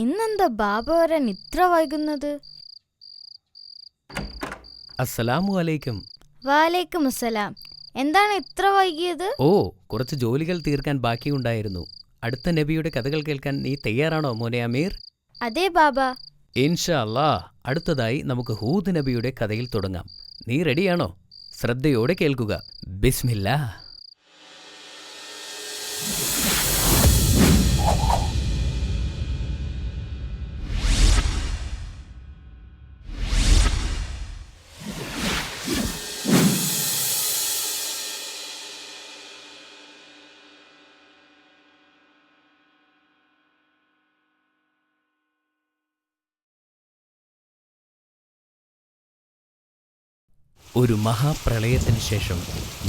ഇന്നെന്താ ബാബ വരാൻ ഇത്ര വൈകുന്നത്? അസ്സലാമു അലൈക്കും. വാലേക്കും അസ്സലാം. എന്താണ് ഇത്ര വൈകിയത്? കുറച്ച് ജോലികൾ തീർക്കാൻ ബാക്കിയുണ്ടായിരുന്നു. അടുത്ത നബിയുടെ കഥകൾ കേൾക്കാൻ നീ തയ്യാറാണോ മോനെ അമീർ? അതെ ബാബ. ഇൻഷാ അല്ലാ. അടുത്തതായി നമുക്ക് ഹൂദ് നബിയുടെ കഥയിൽ തുടങ്ങാം. നീ റെഡിയാണോ? ശ്രദ്ധയോടെ കേൾക്കുക. ബിസ്മില്ലാ. ഒരു മഹാപ്രളയത്തിന് ശേഷം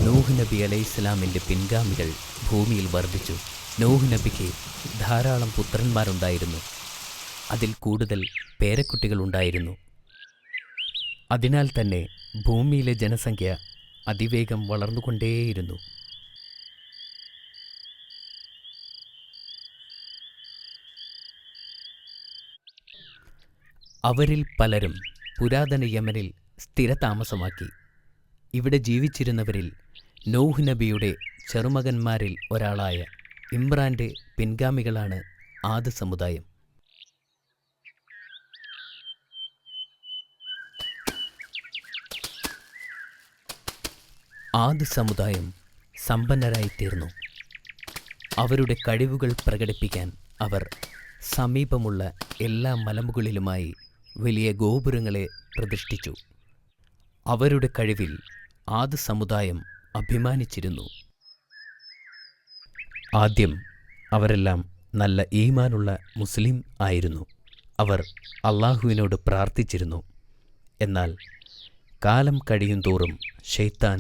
നൂഹ് നബി അലൈഹിസ്സലാമിൻ്റെ പിൻഗാമികൾ ഭൂമിയിൽ വർദ്ധിച്ചു. നൂഹ് നബിക്ക് ധാരാളം പുത്രന്മാരുണ്ടായിരുന്നു. അതിൽ കൂടുതൽ പേരക്കുട്ടികളുണ്ടായിരുന്നു. അതിനാൽ തന്നെ ഭൂമിയിലെ ജനസംഖ്യ അതിവേഗം വളർന്നുകൊണ്ടേയിരുന്നു. അവരിൽ പലരും പുരാതന യമനിൽ സ്ഥിരതാമസമാക്കി. ഇവിടെ ജീവിച്ചിരുന്നവരിൽ നൂഹ് നബിയുടെ ചെറുമകന്മാരിൽ ഒരാളായ ഇമ്രാൻ്റെ പിൻഗാമികളാണ് ആദ് സമുദായം. ആദ് സമുദായം സമ്പന്നരായിത്തീർന്നു. അവരുടെ കഴിവുകൾ പ്രകടിപ്പിക്കാൻ അവർ സമീപമുള്ള എല്ലാ മലമുകളിലുമായി വലിയ ഗോപുരങ്ങളെ പ്രതിഷ്ഠിച്ചു. അവരുടെ കഴിവിൽ ആദ് സമുദായം അഭിമാനിച്ചിരുന്നു. ആദ്യം അവരെല്ലാം നല്ല ഈമാനുള്ള മുസ്ലിം ആയിരുന്നു. അവർ അള്ളാഹുവിനോട് പ്രാർത്ഥിച്ചിരുന്നു. എന്നാൽ കാലം കഴിയുന്തോറും ശൈത്താൻ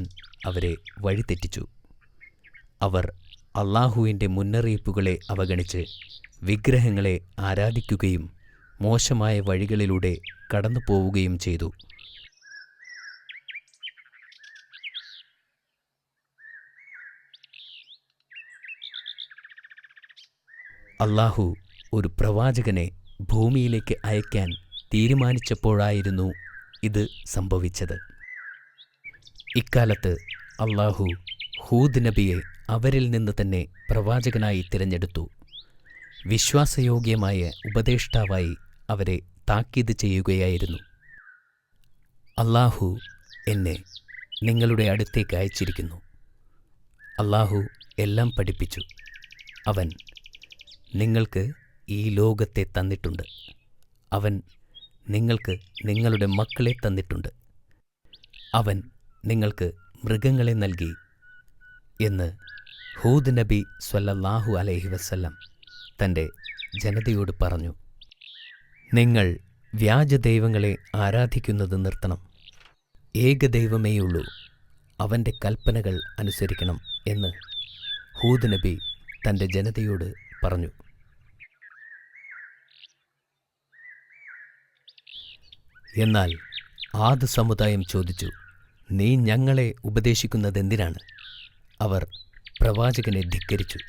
അവരെ വഴിതെറ്റിച്ചു. അവർ അള്ളാഹുവിൻ്റെ മുന്നറിയിപ്പുകളെ അവഗണിച്ച് വിഗ്രഹങ്ങളെ ആരാധിക്കുകയും മോശമായ വഴികളിലൂടെ കടന്നു പോവുകയും ചെയ്തു. അള്ളാഹു ഒരു പ്രവാചകനെ ഭൂമിയിലേക്ക് അയക്കാൻ തീരുമാനിച്ചപ്പോഴായിരുന്നു ഇത് സംഭവിച്ചത്. ഇക്കാലത്ത് അള്ളാഹു ഹൂദ് നബിയെ അവരിൽ നിന്ന് തന്നെ പ്രവാചകനായി തിരഞ്ഞെടുത്തു. വിശ്വാസയോഗ്യമായ ഉപദേഷ്ടാവായി അവരെ താക്കീത് ചെയ്യുകയായിരുന്നു. അള്ളാഹു എന്നെ നിങ്ങളുടെ അടുത്തേക്ക് അയച്ചിരിക്കുന്നു. അള്ളാഹു എല്ലാം പഠിപ്പിച്ചു. അവൻ നിങ്ങൾക്ക് ഈ ലോകത്തെ തന്നിട്ടുണ്ട്. അവൻ നിങ്ങൾക്ക് നിങ്ങളുടെ മക്കളെ തന്നിട്ടുണ്ട്. അവൻ നിങ്ങൾക്ക് മൃഗങ്ങളെ നൽകി എന്ന് ഹൂദ് നബി സ്വല്ലല്ലാഹു അലൈഹി വസല്ലം തൻ്റെ ജനതയോട് പറഞ്ഞു. നിങ്ങൾ വ്യാജദൈവങ്ങളെ ആരാധിക്കുന്നത് നിർത്തണം. ഏകദൈവമേയുള്ളൂ, അവൻ്റെ കൽപ്പനകൾ അനുസരിക്കണം എന്ന് ഹൂദ് നബി തൻ്റെ ജനതയോട് പറഞ്ഞു. എന്നാൽ ആദ് സമുദായം ചോദിച്ചു, നീ ഞങ്ങളെ ഉപദേശിക്കുന്നതെന്തിനാണ്? അവർ പ്രവാചകനെ ധിക്കരിച്ചു.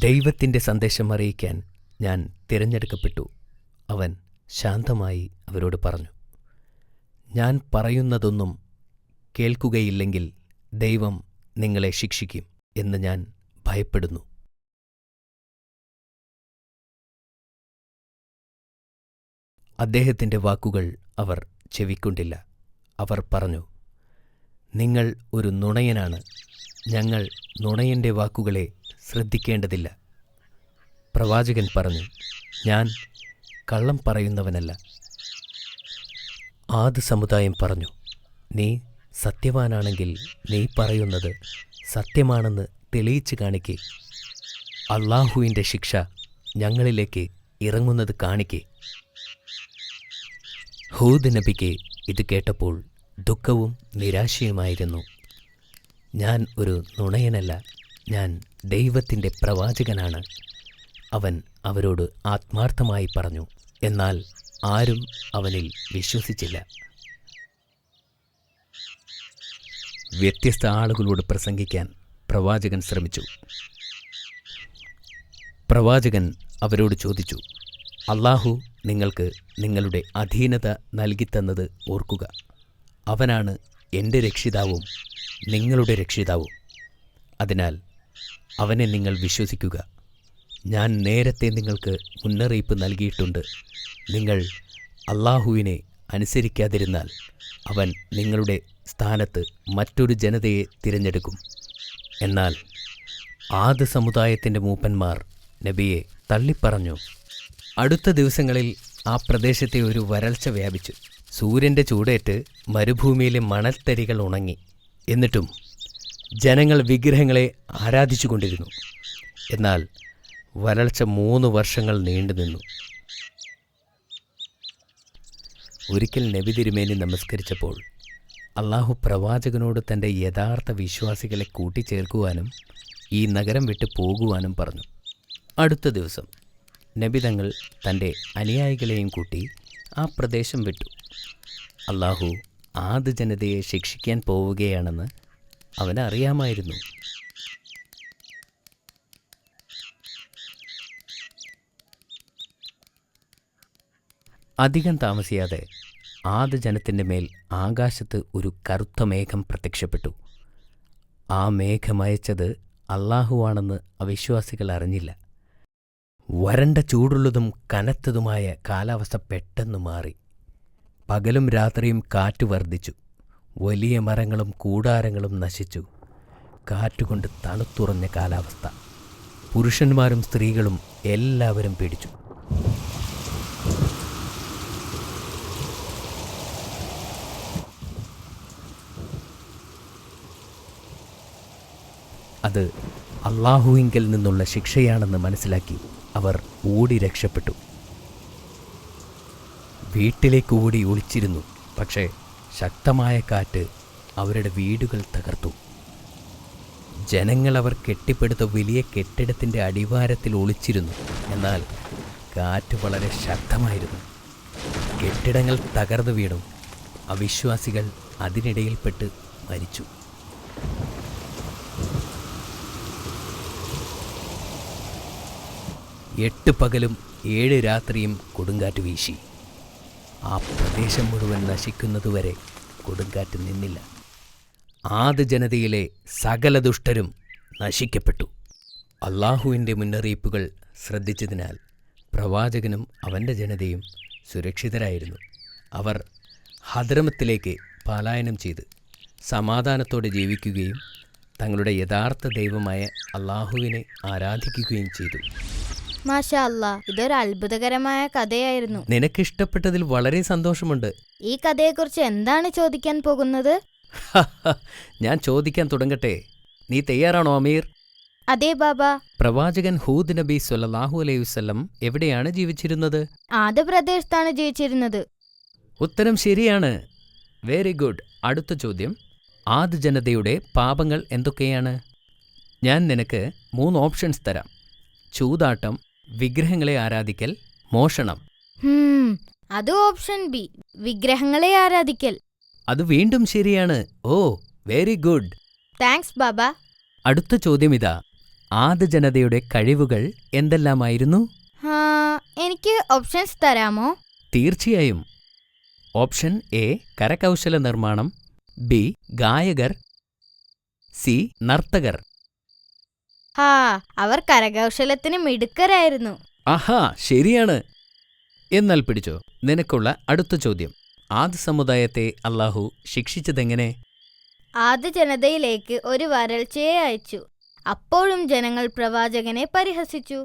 ദൈവത്തിൻ്റെ സന്ദേശം അറിയിക്കാൻ ഞാൻ തിരഞ്ഞെടുക്കപ്പെട്ടു. അവൻ ശാന്തമായി അവരോട് പറഞ്ഞു, ഞാൻ പറയുന്നതൊന്നും കേൾക്കുകയില്ലെങ്കിൽ ദൈവം നിങ്ങളെ ശിക്ഷിക്കും എന്ന് ഞാൻ ഭയപ്പെടുന്നു. അദ്ദേഹത്തിൻ്റെ വാക്കുകൾ അവർ ചെവിക്കൊണ്ടില്ല. അവർ പറഞ്ഞു, നിങ്ങൾ ഒരു നുണയനാണ്. ഞങ്ങൾ നുണയൻ്റെ വാക്കുകളെ ശ്രദ്ധിക്കേണ്ടതില്ല. പ്രവാചകൻ പറഞ്ഞു, ഞാൻ കള്ളം പറയുന്നവനല്ല. ആദ് സമുദായം പറഞ്ഞു, നീ സത്യവാനാണെങ്കിൽ നീ പറയുന്നത് സത്യമാണെന്ന് തെളിയിച്ചു കാണിക്കേ. അള്ളാഹുവിൻ്റെ ശിക്ഷ ഞങ്ങളിലേക്ക് ഇറങ്ങുന്നത് കാണിക്കേ. ഹൂദ് നബിക്ക് ഇത് കേട്ടപ്പോൾ ദുഃഖവും നിരാശയുമായിരുന്നു. ഞാൻ ഒരു നുണയനല്ല, ഞാൻ ദൈവത്തിൻ്റെ പ്രവാചകനാണ്. അവൻ അവരോട് ആത്മാർത്ഥമായി പറഞ്ഞു. എന്നാൽ ആരും അവനിൽ വിശ്വസിച്ചില്ല. വ്യത്യസ്ത ആളുകളോട് പ്രസംഗിക്കാൻ പ്രവാചകൻ ശ്രമിച്ചു. പ്രവാചകൻ അവരോട് ചോദിച്ചു, അല്ലാഹു നിങ്ങൾക്ക് നിങ്ങളുടെ അധീനത നൽകിത്തന്നത് ഓർക്കുക. അവനാണ് എൻ്റെ രക്ഷിതാവും നിങ്ങളുടെ രക്ഷിതാവും. അതിനാൽ അവനെ നിങ്ങൾ വിശ്വസിക്കുക. ഞാൻ നേരത്തെ നിങ്ങൾക്ക് മുന്നറിയിപ്പ് നൽകിയിട്ടുണ്ട്. നിങ്ങൾ അല്ലാഹുവിനെ അനുസരിക്കാതിരുന്നാൽ അവൻ നിങ്ങളുടെ സ്ഥാനത്ത് മറ്റൊരു ജനതയെ തിരഞ്ഞെടുക്കും. എന്നാൽ ആദ് സമുദായത്തിൻ്റെ മൂപ്പന്മാർ നബിയെ തള്ളിപ്പറഞ്ഞു. അടുത്ത ദിവസങ്ങളിൽ ആ പ്രദേശത്തെ ഒരു വരൾച്ച വ്യാപിച്ചു. സൂര്യൻ്റെ ചൂടേറ്റ് മരുഭൂമിയിലെ മണൽത്തരികൾ ഉണങ്ങി. എന്നിട്ടും ജനങ്ങൾ വിഗ്രഹങ്ങളെ ആരാധിച്ചുകൊണ്ടിരുന്നു. എന്നാൽ വരൾച്ച 3 വർഷങ്ങൾ നീണ്ടുനിന്നു. ഒരിക്കൽ നബി തിരുമേനി നമസ്കരിച്ചപ്പോൾ അല്ലാഹു പ്രവാചകനോട് തൻ്റെ യഥാർത്ഥ വിശ്വാസികളെ കൂട്ടിച്ചേർക്കുവാനും ഈ നഗരം വിട്ട് പോകുവാനും പറഞ്ഞു. അടുത്ത ദിവസം നബി തങ്ങൾ തൻ്റെ അനുയായികളെയും കൂട്ടി ആ പ്രദേശം വിട്ടു. അല്ലാഹു ആദ് ജനതയെ ശിക്ഷിക്കാൻ പോവുകയാണെന്ന് അവനറിയാമായിരുന്നു. അധികം താമസിയാതെ ആദ് ജനത്തിൻ്റെ മേൽ ആകാശത്ത് ഒരു കറുത്ത മേഘം പ്രത്യക്ഷപ്പെട്ടു. ആ മേഘമയച്ചത് അല്ലാഹുവാണെന്ന് അവിശ്വാസികൾ അറിഞ്ഞില്ല. വരണ്ട ചൂടുള്ളതും കനത്തതുമായ കാലാവസ്ഥ പെട്ടെന്ന് മാറി. പകലും രാത്രിയും കാറ്റ് വർദ്ധിച്ചു. വലിയ മരങ്ങളും കൂടാരങ്ങളും നശിച്ചു. കാറ്റുകൊണ്ട് തണുത്തുറഞ്ഞ കാലാവസ്ഥ. പുരുഷന്മാരും സ്ത്രീകളും എല്ലാവരും പേടിച്ചു. അത് അല്ലാഹുവിങ്കൽ നിന്നുള്ള ശിക്ഷയാണെന്ന് മനസ്സിലാക്കി അവർ ഓടി രക്ഷപ്പെട്ടു. വീട്ടിലേക്ക് ഓടി ഒളിച്ചിരുന്നു. പക്ഷേ ശക്തമായ കാറ്റ് അവരുടെ വീടുകൾ തകർത്തു. ജനങ്ങൾ അവർ കെട്ടിപ്പടുത്ത വലിയ കെട്ടിടത്തിൻ്റെ അടിവാരത്തിൽ ഒളിച്ചിരുന്നു. എന്നാൽ കാറ്റ് വളരെ ശക്തമായിരുന്നു. കെട്ടിടങ്ങൾ തകർന്നു വീണു. അവിശ്വാസികൾ അതിനിടയിൽപ്പെട്ട് മരിച്ചു. എട്ട് പകലും 7 രാത്രിയും കൊടുങ്കാറ്റ് വീശി. ആ പ്രദേശം മുഴുവൻ നശിക്കുന്നതുവരെ കൊടുങ്കാറ്റ് നിന്നില്ല. ആദ് ജനതയിലെ സകല ദുഷ്ടരും നശിക്കപ്പെട്ടു. അല്ലാഹുവിൻ്റെ മുന്നറിയിപ്പുകൾ ശ്രദ്ധിച്ചതിനാൽ പ്രവാചകനും അവൻ്റെ ജനതയും സുരക്ഷിതരായിരുന്നു. അവർ ഹദ്രമത്തിലേക്ക് പലായനം ചെയ്ത് സമാധാനത്തോടെ ജീവിക്കുകയും തങ്ങളുടെ യഥാർത്ഥ ദൈവമായ അല്ലാഹുവിനെ ആരാധിക്കുകയും ചെയ്തു. മാഷാ അല്ലാ, ഇതൊരു അത്ഭുതകരമായ കഥയായിരുന്നു. നിനക്കിഷ്ടപ്പെട്ടതിൽ വളരെ സന്തോഷമുണ്ട്. ഈ കഥയെക്കുറിച്ച് എന്താണ് ചോദിക്കാൻ പോകുന്നത്? ഞാൻ ചോദിക്കാൻ തുടങ്ങട്ടെ. നീ തയ്യാറാണോ അമീർ? അതെ ബാബ. പ്രവാചകൻ ഹൂദ് നബി സ്വല്ലല്ലാഹു അലൈഹി വസല്ലം എവിടെയാണ് ജീവിച്ചിരുന്നത്? ആദ് പ്രദേശത്താണ് ജീവിച്ചിരുന്നത്. ഉത്തരം ശരിയാണ്. Very good. അടുത്ത ചോദ്യം, ആദ് ജനതയുടെ പാപങ്ങൾ എന്തൊക്കെയാണ്? ഞാൻ നിനക്ക് 3 ഓപ്ഷൻസ് തരാം. ചൂതാട്ടം, വിഗ്രഹങ്ങളെ ആരാധിക്കൽ, മോഷണം. അത് ഓപ്ഷൻ ബി, വിഗ്രഹങ്ങളെ ആരാധിക്കൽ. അത് വീണ്ടും ശരിയാണ്. ഓ, വെരി ഗുഡ്. താങ്ക്സ് ബാബ. അടുത്ത ചോദ്യം ഇതാ, ആദ് ജനതയുടെ കഴിവുകൾ എന്തെല്ലാമായിരുന്നു? എനിക്ക് ഓപ്ഷൻസ് തരാമോ? തീർച്ചയായും. ഓപ്ഷൻ എ കരകൗശല നിർമ്മാണം, ബി ഗായകർ, സി നർത്തകർ. അവർ കരകൗശലത്തിന് മിടുക്കരായിരുന്നു. ആഹാ, ശരിയാണ്. എന്നാൽ പിടിച്ചോ, നിനക്കുള്ള അടുത്ത ചോദ്യം. ആദ് സമുദായത്തെ അല്ലാഹു ശിക്ഷിച്ചതെങ്ങനെ? ആദ് ജനതയിലേക്ക് ഒരു വരൾച്ചയെ അയച്ചു. അപ്പോഴും ജനങ്ങൾ പ്രവാചകനെ പരിഹസിച്ചു.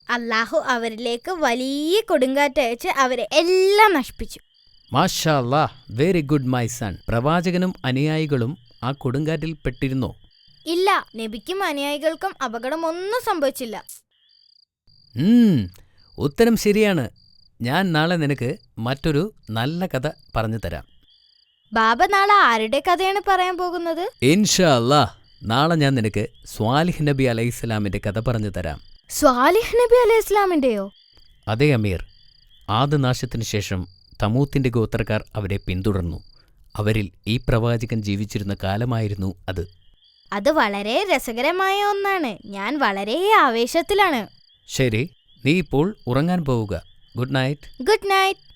അല്ലാഹു അവരിലേക്ക് വലിയ കൊടുങ്കാറ്റയച്ച് അവരെ എല്ലാം നശിപ്പിച്ചു. മാഷാ അല്ലാഹ്, വെരി ഗുഡ് മൈ സൺ. പ്രവാചകനും അനുയായികളും ആ കൊടുങ്കാറ്റിൽ പെട്ടിരുന്നോ? ഇല്ല, നബിക്കും അനുയായികൾക്കും അപകടമൊന്നും സംഭവിച്ചില്ല. ഉത്തരം ശരിയാണ്. ഞാൻ നാളെ നിനക്ക് മറ്റൊരു നല്ല കഥ പറഞ്ഞു തരാം. ബാബ നാളെ ആരുടെ കഥയാണ് പറയാൻ പോകുന്നത്? ഇൻഷാ അല്ലാഹ്, നാളെ ഞാൻ നിനക്ക് സ്വാലിഹ് നബി അലൈഹിസ്സലാമിന്റെ കഥ പറഞ്ഞു തരാം. സ്വാലിഹ് നബി അലൈഹിസ്സലാമിന്റെയോ? അതെ അമീർ. ആദനാശത്തിനു ശേഷം തമൂത്തിന്റെ ഗോത്രക്കാർ അവരെ പിന്തുടർന്നു. അവരിൽ ഈ പ്രവാചകൻ ജീവിച്ചിരുന്ന കാലമായിരുന്നു അത്. അത് വളരെ രസകരമായ ഒന്നാണ്. ഞാൻ വളരെ ആവേശത്തിലാണ്. ശരി, നീ ഇപ്പോൾ ഉറങ്ങാൻ പോവുക. Good night. Good night.